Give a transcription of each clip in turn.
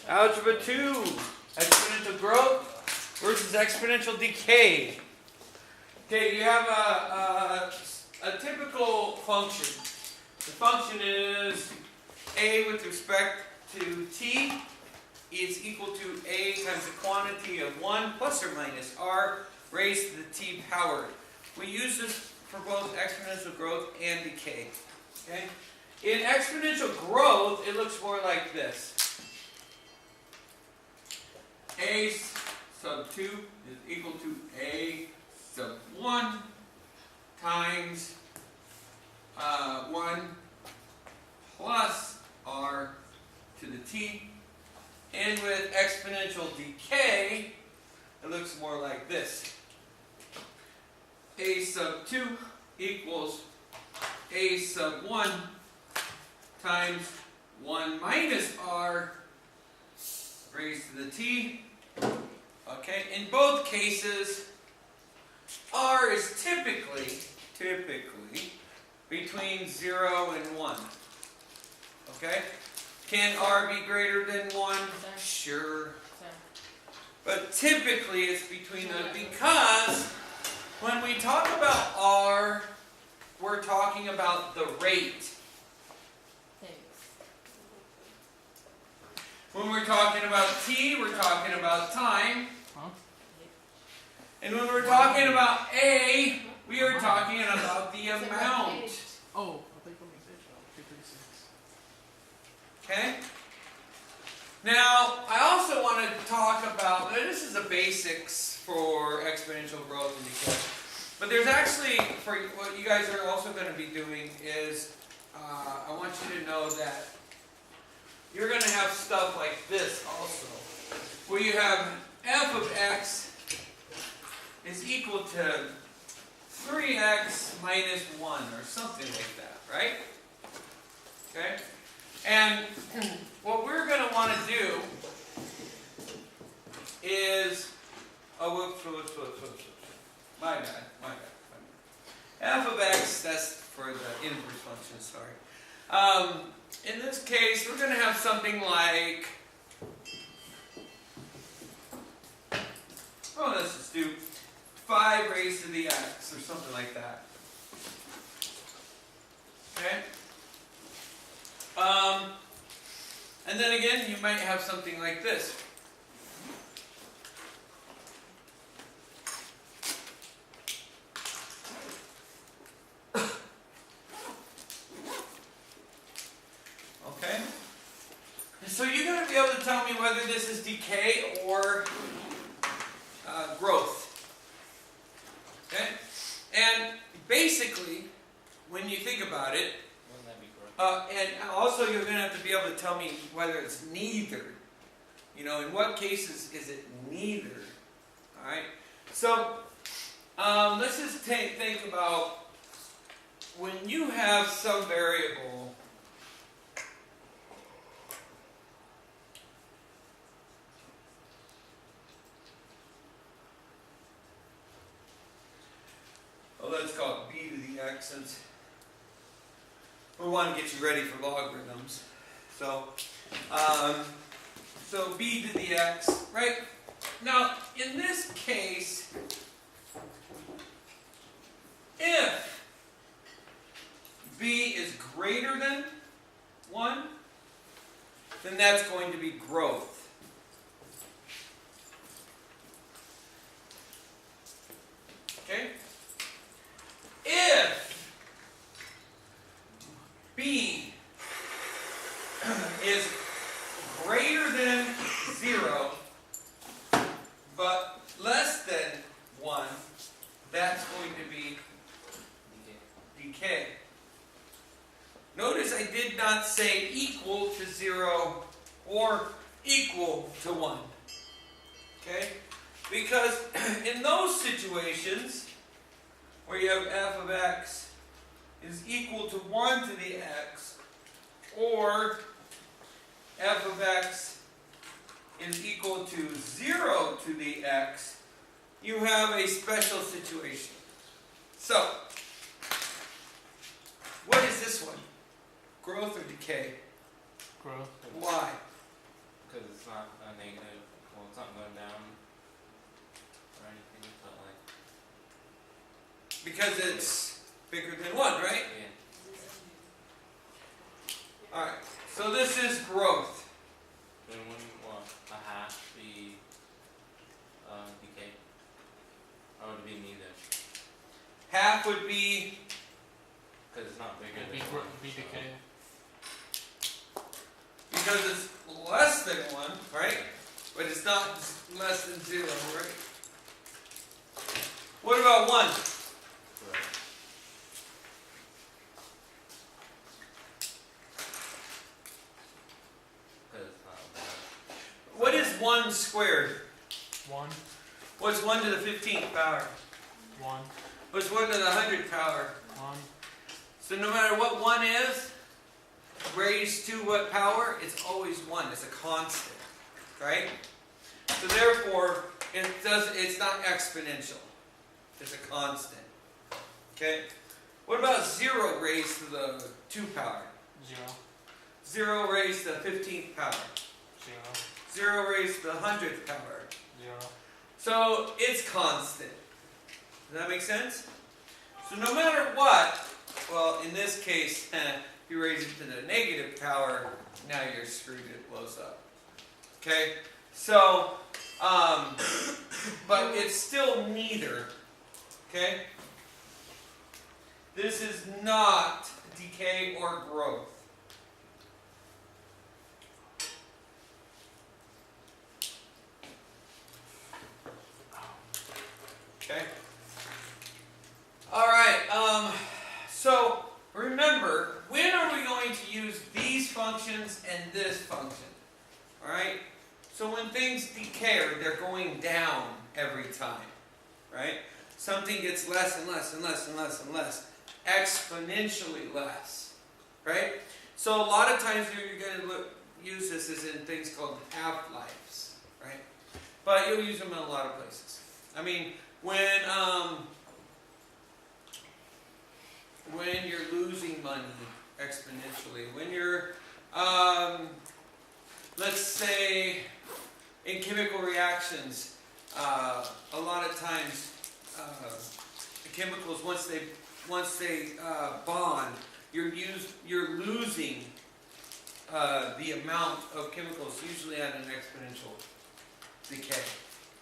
Algebra 2, exponential growth versus exponential decay. Okay, you have a typical function. The function is a with respect to t is equal to a times the quantity of 1 plus or minus r raised to the t powered. We use this for both exponential growth and decay. Okay? In exponential growth, it looks more like this. A sub 2 is equal to A sub 1 times 1 plus R to the T. And with exponential decay, it looks more like this. A sub 2 equals A sub 1 times 1 minus R raised to the T. Okay, in both cases, R is typically between 0 and 1. Okay? Can R be greater than 1? Sure. But typically it's between those because when we talk about R, we're talking about the rate. When we're talking about t, we're talking about time. And when we're talking about a, we are talking about the amount. Oh, okay? Now, I also want to talk about, this is the basics for exponential growth and decay. But there's actually, for what you guys are also going to be doing is, I want you to know that you're going to have stuff like this also, where you have f of x is equal to 3x minus 1 or something like that, right? Okay? And what we're going to want to do is, whoops. My bad. F of x, that's for the inverse function, sorry. In this case, we're going to have something like, let's just do 5 raised to the x or something like that. Okay? And then again, you might have something like this. Okay? So you're going to be able to tell me whether this is decay or growth. Okay? And basically, when you think about it, and also you're going to have to be able to tell me whether it's neither. You know, in what cases is it neither? Alright? So, let's just think about when you have some variable let's call it b to the x, since we want to get you ready for logarithms. So, so b to the x, right? Now, in this case, if b is greater than 1, then that's going to be growth. Okay? If b is greater than 0, but less than 1, that's going to be decay. Notice I did not say equal to 0 or equal to 1. Okay? Because in those situations, where you have f of x is equal to 1 to the x, or f of x is equal to 0 to the x, you have a special situation. So, what is this one? Growth or decay? growth. Why? Because it's not a negative. Well, it's not going down or anything, but like. Because it's bigger than 1, right? Yeah. Alright, so this is growth. Then wouldn't a half be decay? Or would it be neither? Half would be, Because it's not bigger It'd than be, 1. be decay. because it's less than 1, right? But it's not less than 0, right? What about 1? Right. Because it's not bad. What is 1 squared? 1, What's 1 to the 15th power? 1, What's 1 to the 100th power? 1. So no matter what 1 is, raised to what power, it's always 1. It's a constant, right? So therefore, it's not exponential. It's a constant. Okay? What about 0 raised to the 2 power? 0, 0 raised to the 15th power? 0, 0 raised to the 100th power? 0. So it's constant. Does that make sense? So no matter what, well, in this case, if you raise it to the negative power, now you're screwed, it blows up. Okay? So, but it's still neither. Okay? This is not decay or growth. Okay? Alright, so remember, when are we going to use these functions and this function? Alright? So when things decay, or they're going down every time, right? Something gets less and less and less and less and less, exponentially less, right? So a lot of times you're going to use this as in things called half-lives, right? But you'll use them in a lot of places. I mean, when you're losing money exponentially, when you're, let's say, in chemical reactions, a lot of times the chemicals, once they bond, you're losing the amount of chemicals, usually at an exponential decay,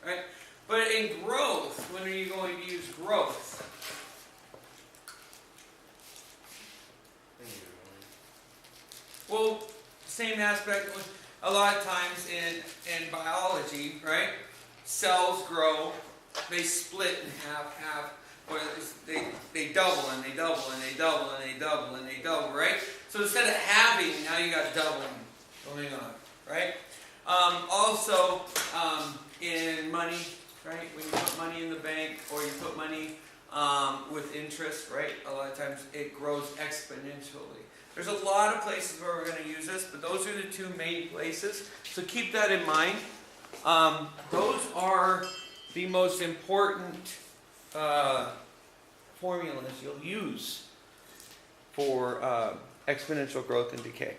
right? But in growth, when are you going to use growth? Well, same aspect. A lot of times in biology, right? Cells grow, they split in half, or they double and they double and they double and they double and they double, right? So instead of halving, now you got doubling going on, right? Also, in money, right? When you put money in the bank or you put money with interest, right? A lot of times it grows exponentially. There's a lot of places where we're going to use this, but those are the two main places. So keep that in mind. Those are the most important formulas you'll use for exponential growth and decay.